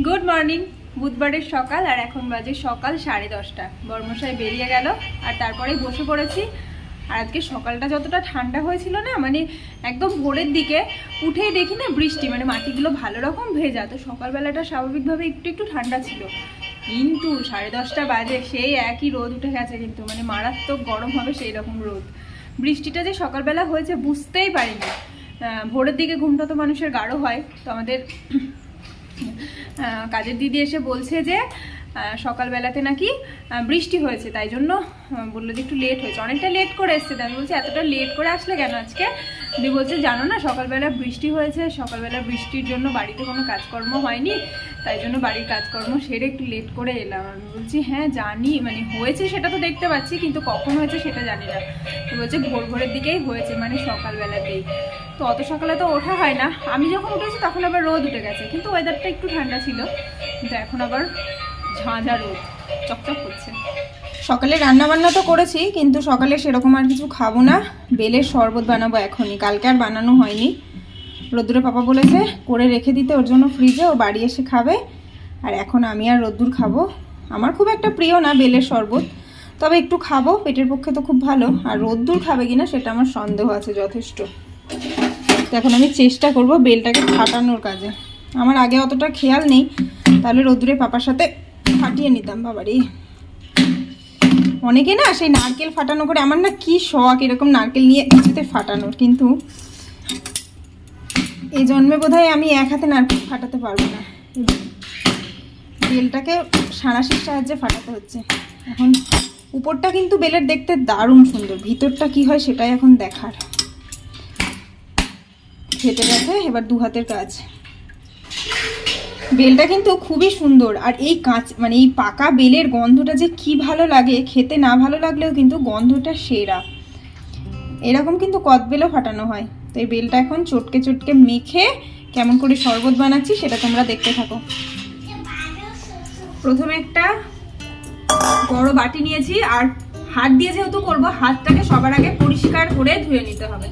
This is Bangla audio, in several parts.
Good morning. বুধবারের সকাল আর এখন বাজে সকাল 10:30। বর্মশাই বেরিয়ে গেল আর তারপরেই বসে পড়েছি। আর আজকে সকালটা যতটা ঠান্ডা হয়েছিল না, মানে একদম ভোরের দিকে উঠেই দেখি না বৃষ্টি, মানে মাটিগুলো ভালো রকম ভেজা, তো সকালবেলাটা স্বাভাবিকভাবে একটু একটু ঠান্ডা ছিল। কিন্তু 10:30 বাজে সেই একই রোদ উঠে গেছে, কিন্তু মানে মারাত্মক গরম হবে সেই রকম রোদ। বৃষ্টিটা যে সকালবেলা হয়েছে বুঝতেই পারিনি। ভোরের দিকে ঘুমটা তো মানুষের গাঢ় হয়, তো আমাদের কাজের দিদি এসে বলছে যে সকালবেলাতে নাকি বৃষ্টি হয়েছে, তাই জন্য বললো যে একটু লেট হয়েছে, অনেকটা লেট করে এসছে। আমি বলছি এতটা লেট করে আসলে কেন আজকে? দিদি বলছে জানো না সকালবেলা বৃষ্টি হয়েছে, সকালবেলা বৃষ্টির জন্য বাড়িতে কোনো কাজকর্ম হয়নি, তাই জন্য বাড়ির কাজকর্ম সেরে একটু লেট করে এলাম। আমি বলছি হ্যাঁ জানি, মানে হয়েছে সেটা তো দেখতে পাচ্ছি, কিন্তু কখন হয়েছে সেটা জানি না। তো বলছে ভোর ভোরের দিকেই হয়েছে, মানে সকালবেলাতেই। তো অত সকালে তো ওঠা হয় না, আমি যখন উঠেছি তখন আবার রোদ উঠে গেছে, কিন্তু ওয়েদারটা একটু ঠান্ডা ছিল, কিন্তু এখন আবার ঝাঁঝা রোদ চকচক করছে। সকালে রান্না বান্না তো করেছি, কিন্তু সকালে সেরকম আর কিছু খাবো না। বেলের শরবত বানাবো এখনই, কালকে আর বানানো হয়নি। রোদ্দুরে পাপা বলেছে করে রেখে দিতে ওর জন্য ফ্রিজে, ও বাড়ি এসে খাবে। আর এখন আমি আর রোদ্দুর খাবো। আমার খুব একটা প্রিয় না বেলের শরবত, তবে একটু খাবো, পেটের পক্ষে তো খুব ভালো। আর রোদ্দুর খাবে কিনা সেটা আমার সন্দেহ আছে যথেষ্ট। তো এখন আমি চেষ্টা করব বেলটাকে ফাটানোর কাজে। আমার আগে অতটা খেয়াল নেই, তাহলে রোদ্দুরে পাপার সাথে ফাটিয়ে নিতাম। বাবারই অনেকে না সেই নারকেল ফাটানো করে, আমার না কি শখ এরকম নারকেল নিয়ে কিছুতে ফাটানোর, কিন্তু এই জন্মে বোধহয় আমি এক হাতে নারকেল ফাটাতে পারবো না। বেলটাকে সাঁড়াশির সাহায্যে ফাটাতে হচ্ছে। এখন উপরটা কিন্তু বেলের দেখতে দারুণ সুন্দর, ভিতরটা কি হয় সেটাই এখন দেখার। ফেটে গেছে, এবার দু হাতের কাজ। বেলটা কিন্তু খুবই সুন্দর, আর এই মানে এই পাকা বেলের গন্ধটা যে কি ভালো লাগে, খেতে না ভালো লাগলেও কিন্তু গন্ধটা সেরা। এরকম কিন্তু কদবেলও ফাটানো হয়। তো এই বেলটা এখন চটকে চটকে মেখে কেমন করে শরবত বানাচ্ছি সেটা তোমরা দেখতে থাকো। প্রথমে একটা বড় বাটি নিয়েছি, আর হাত দিয়ে যেহেতু করবো, হাতটাকে সবার আগে পরিষ্কার করে ধুয়ে নিতে হবে।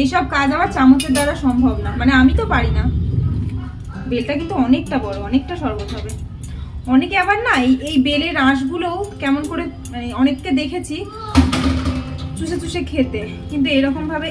এইসব কাজ আমার চামচের দ্বারা সম্ভব না, মানে আমি তো পারি না। বেলটা কিন্তু অনেকটা বড়, অনেকটা শরবত হবে। অনেকে আবার না এই বেলের আঁশগুলোও কেমন করে, মানে অনেককে দেখেছি চুষে চুষে খেতে, কিন্তু এরকম ভাবে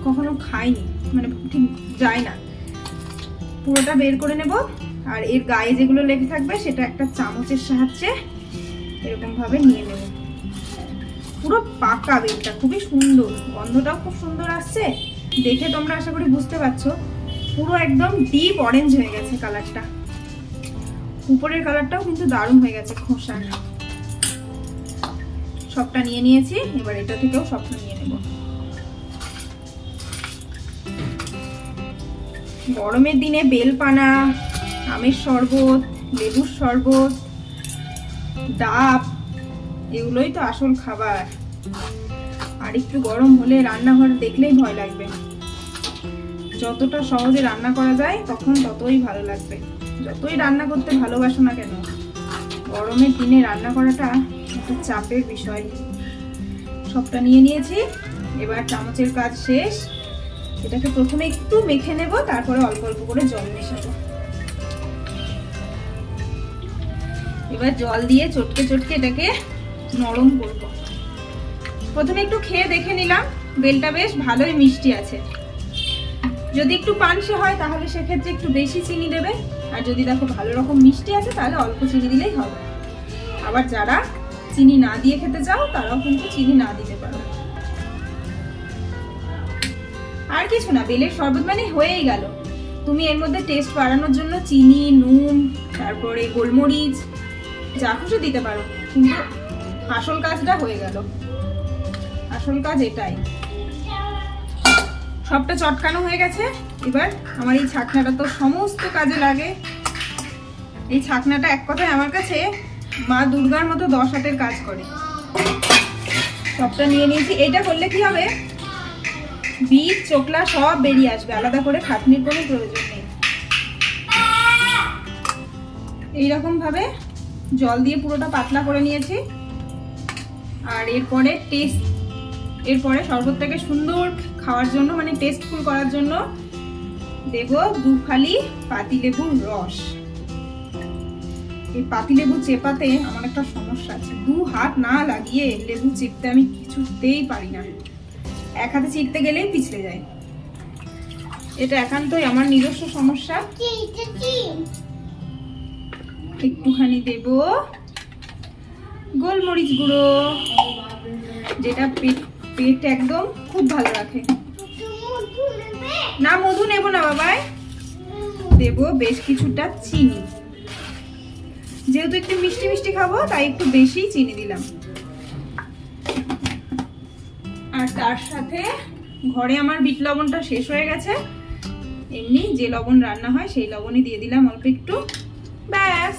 কখনো খাইনি, মানে ঠিক যায় না। পুরোটা বের করে নেব, আর এর গায়ে যেগুলো লেগে থাকবে সেটা একটা চামচের সাহায্যে এরকম ভাবে নিয়ে নেব। পুরো পাকা বেলটা, খুবই সুন্দর, গন্ধটাও খুব সুন্দর আসছে। দেখে তোমরা আশা করি বুঝতে পারছো, পুরো একদম ডিপ অরেঞ্জ হয়ে গেছে কালারটা। উপরের কালারটাও কিন্তু দারুণ হয়ে গেছে খোসা। সবটা নিয়ে নিয়েছি, এবার এটা থেকেও সবটা নিয়ে নেব। গরমের দিনে বেলপানা, আমের শরবত, লেবুর শরবত, ডাব, এগুলোই তো আসল খাবার। আর একটু গরম হলে রান্নাঘর দেখলেই ভয় লাগবে। যতটা সহজে রান্না করা যায় তখন ততই ভালো লাগবে। যতই রান্না করতে ভালোবাসো না কেন, গরমের দিনে রান্না করাটা একটা চাপের বিষয়। সবটা নিয়ে নিয়েছি, এবার চামচের কাজ শেষ। এটাকে প্রথমে একটু মেখে নেব, তারপরে অল্প অল্প করে জল মেশাবো। এবার জল দিয়ে চটকে চটকে এটাকে নরম করব। প্রথমে একটু খেয়ে দেখে নিলাম, বেলটা বেশ ভালোই মিষ্টি আছে। যদি একটু পানসে হয় তাহলে সেক্ষেত্রে একটু বেশি চিনি দেবে, আর যদি দেখো ভালো রকম মিষ্টি আছে তাহলে অল্প চিনি দিলেই হবে। আবার যারা চিনি না দিয়ে খেতে চাও তারাও কিন্তু চিনি না দিতে পারো। আর কিছু না, বেলের শরবত মানে হয়েই গেল। তুমি এর মধ্যে টেস্ট বাড়ানোর জন্য চিনি, নুন, তারপরে গোলমরিচ, যা খুশি দিতে পারো, কিন্তু আসল কাজটা হয়ে গেল। আসল কাজ এটাই। সবটা চটকানো হয়ে গেছে। এবার আমার এই ছাকনাটা তো সমস্ত কাজে লাগে। এই ছাকনাটা এক কথায় আমার কাছে মা দুর্গার মতো 10 হাতের কাজ করে। সবটা নিয়ে নিয়েছি। এটা করলে কি হবে, বীজ চোকলা সব বেরিয়ে আসবে, আলাদা করে খাটনির কোনো প্রয়োজন নেই। এইরকম ভাবে জল দিয়ে পুরোটা পাতলা করে নিয়েছি। আর এরপরে শরবতটাকে সুন্দর খাওয়ার জন্য, মানে টেস্টফুল করার জন্য দেব 2 ফালি পাতিলেবুর রস। এই পাতিলেবু চেপাতে আমার একটা সমস্যা আছে, 2 হাত না লাগিয়ে লেবু চিপতে আমি কিছুতেই পারি না, এক হাতে চিপতে গেলেই পিছলে যায়। এটা একান্তই আমার নিজস্ব সমস্যা। একটুখানি দেব গোলমরিচ গুঁড়ো, যেটা পেট একদম খুব ভালো রাখে। না মধু নেব না বাবাই, দেব বেশ কিছুটা চিনি, যেহেতু একটু মিষ্টি মিষ্টি খাবো তাই একটু বেশি চিনি দিলাম। আর তার সাথে ঘরে আমার বিট লবণটা শেষ হয়ে গেছে, এমনি যে লবণ রান্না হয় সেই লবণই দিয়ে দিলাম অল্প একটু, ব্যাস।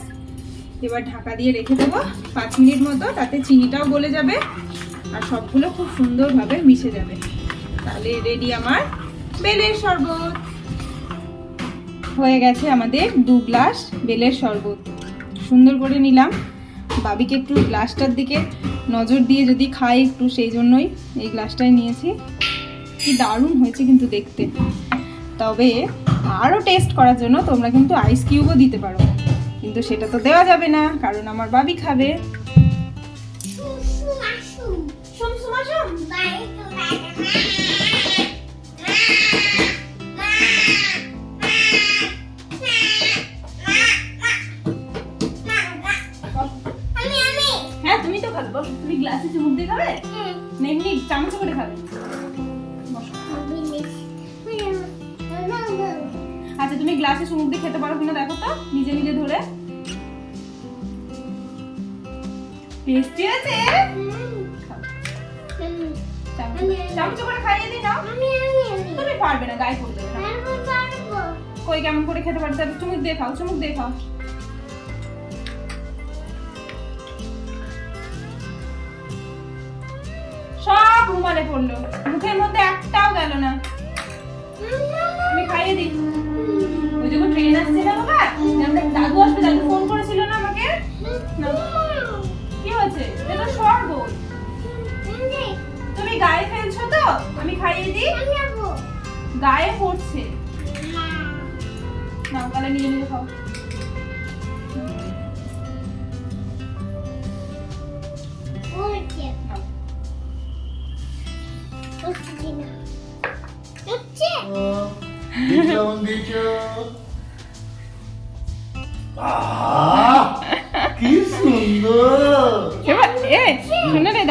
এবার ঢাকা দিয়ে রেখে দেবো 5 মিনিট মতো, তাতে চিনিটাও গলে যাবে আর সবগুলো খুব সুন্দরভাবে মিশে যাবে। তাহলে রেডি আমার বেলের শরবত। হয়ে গেছে আমাদের 2 গ্লাস বেলের শরবত। সুন্দর করে নিলাম, বাবিকে একটু গ্লাসটার দিকে নজর দিয়ে যদি খাই একটু, সেই জন্যই এই গ্লাসটাই নিয়েছি। কি দারুণ হয়েছে কিন্তু দেখতে। তবে আরও টেস্ট করার জন্য তোমরা কিন্তু আইস কিউবও দিতে পারো, কিন্তু সেটা তো দেওয়া যাবে না কারণ আমার বাবি খাবে। হ্যাঁ তুমি তো খাবে, তুমি গ্লাসে চুমুক দিয়ে খাবে না এমনি চামচ করে খাবে? আচ্ছা তুমি গ্লাসে চুমুক দিয়ে খেতে পারো কিনা দেখো তো, নিজে নিজে ধরে। টেস্টি আছে, চামচ করে খাইয়ে দিই না। তুমি পারবে না, গায়ে পড়ে যাবে। কই কেমন করে খেতে পারবে? চুমুক দিয়ে খাও, চুমুক দিয়ে খাও। সব রুমালে পড়লো, মুখের মধ্যে একটাও গেল না। আমি খাইয়ে দিই। ওই যখন ট্রেন আসছে না বাবা, দাদু আসবে, দাদু ফোন করেছিল না আমাকে। কি হয়েছে? এটা শরবত, তুমি গায়ে ফেলছো তো, আমি খাইয়ে দিই। গায়ে পড়ছে না, তাহলে নিয়ে নিয়ে খাও।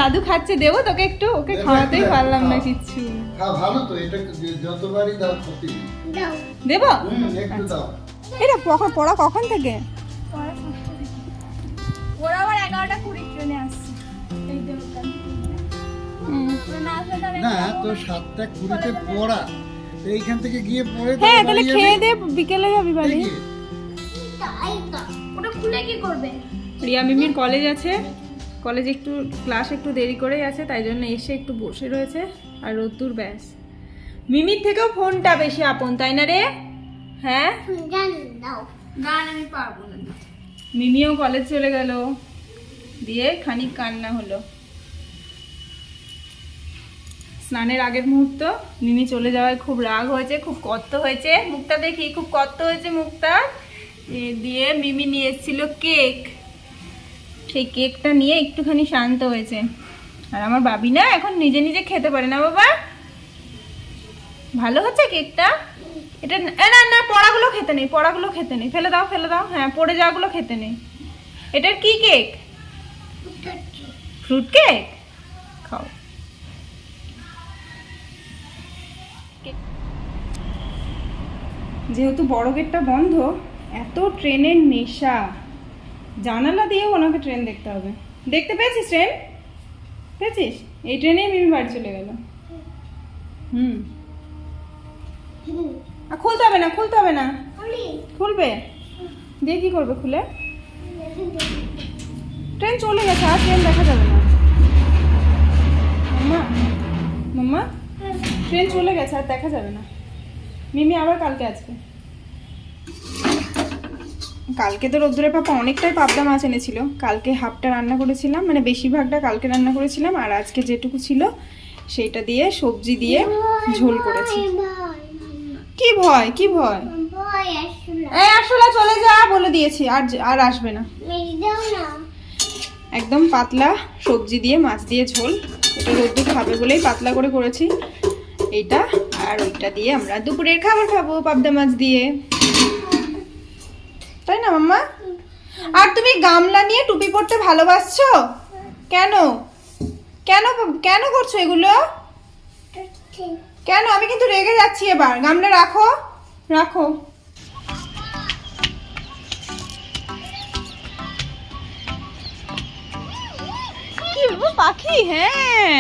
দাদু খাচ্ছে, দেবো তোকে একটু? ওকে খাওয়াতেই পারলাম না কিচ্ছু। ভালো তো, এটা যতবারই দাও ক্ষতি দেবো। একটু দাও। এটা পড়া কখন থেকে? ওরা আবার 11টা 20 ট্রেনে আসছে। না তো 7টা 20-তে পড়া, এইখান থেকে গিয়ে পড়ে। হ্যাঁ তাহলে খেয়ে দে, বিকেলে যাবি বাড়ি। ওটা খুলে কি করবে? রিয়া মিমির কলেজ আছে, কলেজে একটু ক্লাস একটু দেরি করেই আছে, তাই জন্য এসে একটু বসে রয়েছে। আর রোদ্দুর ব্যাস, মিমির থেকেও ফোনটা বেশি আপন, তাই না রে? হ্যাঁ গান আমি পারবো না। মিমিও কলেজ চলে গেল, দিয়ে খানিক কান্না হলো। স্নানের আগের মুহূর্ত, মিমি চলে যাওয়ায় খুব রাগ হয়েছে, খুব কষ্ট হয়েছে। মুখটা দেখি খুব কষ্ট হয়েছে মুখটা। দিয়ে মিমি নিয়ে এসেছিল কেক, সেই কেকটা নিয়ে একটুখানি শান্ত হয়েছে। আর আমার বাবি না এখন নিজে নিজে খেতে পারে না বাবা। ভালো হচ্ছে কেকটা? এটা না না, পড়াগুলো খেতে নেই, পড়াগুলো খেতে নেই, ফেলে দাও ফেলে দাও। হ্যাঁ পড়ে যাওয়াগুলো খেতে নেই। এটার কি কেক? Fruit cake. খাও। যেহেতু বড় গেটটা বন্ধ, এত ট্রেনের নেশা, জানালা দিয়েও ওনাকে ট্রেন দেখতে হবে। দেখতে পেয়েছিস ট্রেন? পেয়েছিস? এই ট্রেনেই মিমি বাড়ি চলে গেল। খুলতে হবে না, খুলতে হবে না। খুলবে? দিয়ে কি করবে খুলে? ট্রেন চলে গেছে, আর ট্রেন দেখা যাবে না। মাম্মা মাম্মা, ট্রেন চলে গেছে, আর দেখা যাবে না। মিমি আবার কালকে আসবে। কালকে তো রোদ্দুরের পাপা অনেকটাই পাবদা মাছ এনেছিল। কালকে হাফটা রান্না করেছিলাম, মানে বেশিরভাগটা কালকে রান্না করেছিলাম, আর আজকে যেটুকু ছিল সেইটা দিয়ে সবজি দিয়ে ঝোল করেছি। কি ভয়? কি ভয়? এই আসলে চলে যা, বলে দিয়েছি, আর আর আসবে না। একদম পাতলা সবজি দিয়ে মাছ দিয়ে ঝোল, এটা রোদ্দুর খাবে বলেই পাতলা করে করেছি এইটা। আর ওইটা দিয়ে আমরা দুপুরের খাবার খাবো পাবদা মাছ দিয়ে, তাই না মাম্মা? আর তুমি গামলা নিয়ে টুপি পরতে ভালোবাসছো কেন? কেন কেন করছো এগুলো? কেন? আমি কিন্তু রেগে যাচ্ছি এবার। গামলা রাখো, রাখো। কি বাবা পাখি? হ্যাঁ,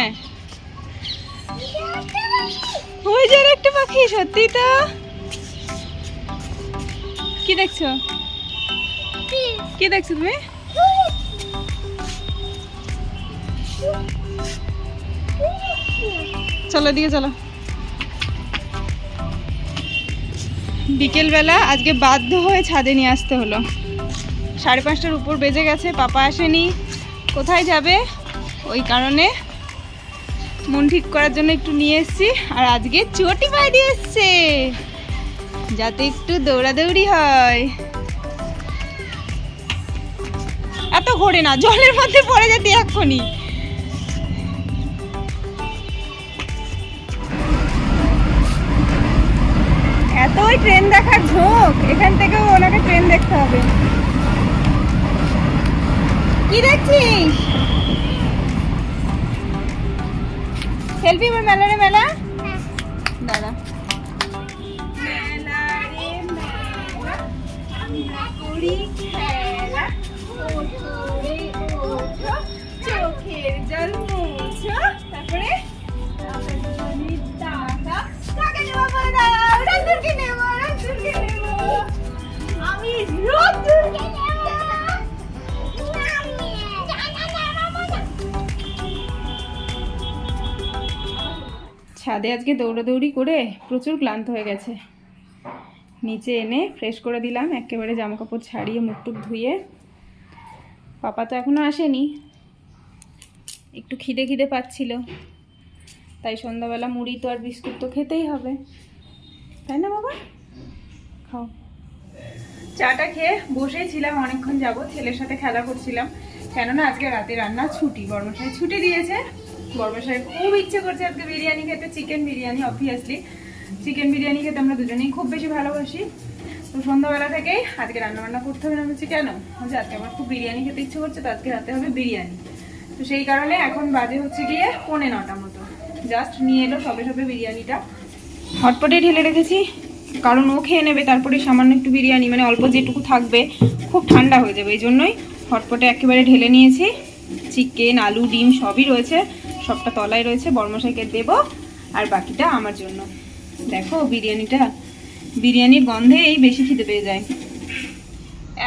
ওই যে একটা পাখি, সত্যি তো। কি দেখছো? কি দেখছো তুমি? চলো দিকে চলো। বিকেলবেলা আজকে বাধ্য হয়ে ছাদে নিয়ে আসতে হলো। 5:30টার উপর বেজে গেছে, পাপা আসেনি। কোথায় যাবে, ওই কারণে মন ঠিক করার জন্য একটু নিয়ে এসেছি। আর আজকে চটি পায়ে দিয়ে এসছে যাতে একটু দৌড়াদৌড়ি হয়। এত ঘোরে না, জলের মধ্যে পড়ে যেতে এক্ষুনি। এতই ট্রেন দেখার ঝোঁক, এখান থেকেও ওনাকে ট্রেন দেখতে হবে। কি দেখছিস? খেলবি এবার মেলা রে মেলা? দাদা চোখের জল মুছো, তারপরে আমি ছাদে আজকে দৌড়াদৌড়ি করে প্রচুর ক্লান্ত হয়ে গেছে। নিচে এনে ফ্রেশ করে দিলাম, একেবারে জামা কাপড় ছাড়িয়ে মুখ টুক ধুয়ে। পাপা তো এখনো আসেনি, একটু খিদে খিদে পাচ্ছিল, তাই সন্ধ্যাবেলা মুড়ি তো আর বিস্কুট তো খেতেই হবে, তাই না বাবা? খাও। চাটা খেয়ে বসেই ছিলাম অনেকক্ষণ যাব, ছেলের সাথে খেলা করছিলাম, কেননা আজকে রাতে রান্না ছুটি, বর্মশাই ছুটি দিয়েছে। বর্মশাই খুব ইচ্ছে করছে আজকে বিরিয়ানি খেতে, chicken biryani. Obviously chicken biryani খেতে আমরা দুজনেই খুব বেশি ভালোবাসি। তো সন্ধ্যাবেলা থেকেই আজকে রান্নাবান্না করতে হবে না। বলছি কেন? বলছি আজকে আমার খুব বিরিয়ানি খেতে ইচ্ছে করছে, তো আজকে রাতে হবে বিরিয়ানি। তো সেই কারণে এখন বাজে হচ্ছে গিয়ে 9:45 মতো, জাস্ট নিয়ে এলো সবে সবে বিরিয়ানিটা। হটপটে ঢেলে রেখেছি, কারণ ও খেয়ে নেবে, তারপরে সামান্য একটু বিরিয়ানি, মানে অল্প যেটুকু থাকবে খুব ঠান্ডা হয়ে যাবে, এই জন্যই হটপটে একেবারে ঢেলে নিয়েছি। চিকেন, আলু, ডিম সবই রয়েছে, সবটা তলায় রয়েছে, বর্মশাইকে দেব, আর বাকিটা আমার জন্য। দেখো বিরিয়ানিটা, বিরিয়ানির গন্ধেই বেশি খিদে পেয়ে যায়।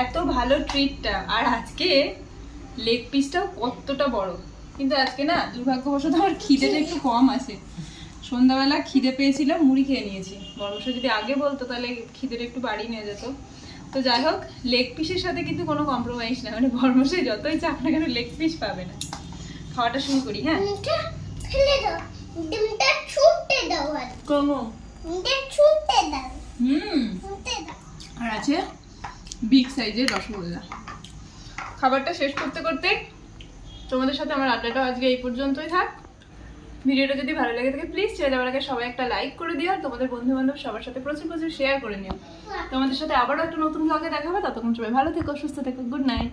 এত ভালো ট্রিটটা, আর আজকে লেগ পিসটাও কতটা বড়। কিন্তু আজকে না দুর্ভাগ্যবশত আমার খিদেটা একটু কম আছে। সন্ধ্যাবেলা খিদে পেয়েছিল, মুড়ি খেয়ে নিয়েছি। বর্মশাই যদি আগে বলতো তাহলে খিদেটা একটু বাড়িয়ে নিয়ে যেত। তো যাই হোক, লেগ পিসের সাথে কিন্তু কোনো কম্প্রোমাইজ না, মানে বর্মশাই যতই চাপ না কেন লেগ পিস পাবে না। খাওয়াটা শুরু করি। হ্যাঁ, আর আছে বিগ সাইজের রসগোল্লা। খাবারটা শেষ করতে করতে তোমাদের সাথে আমার আড্ডাটা আজকে এই পর্যন্তই থাক। ভিডিওটা যদি ভালো লাগে থাকে প্লিজ ছেড়ে যাওয়ার আগে সবাই একটা লাইক করে দিও, আর তোমাদের বন্ধু বান্ধব সবার সাথে প্রচুর প্রচুর শেয়ার করে নিও। তোমাদের সাথে আবারও একটা নতুন ব্লগে দেখা হবে, ততক্ষণ সবাই ভালো থেকো, সুস্থ থেকো। Good night.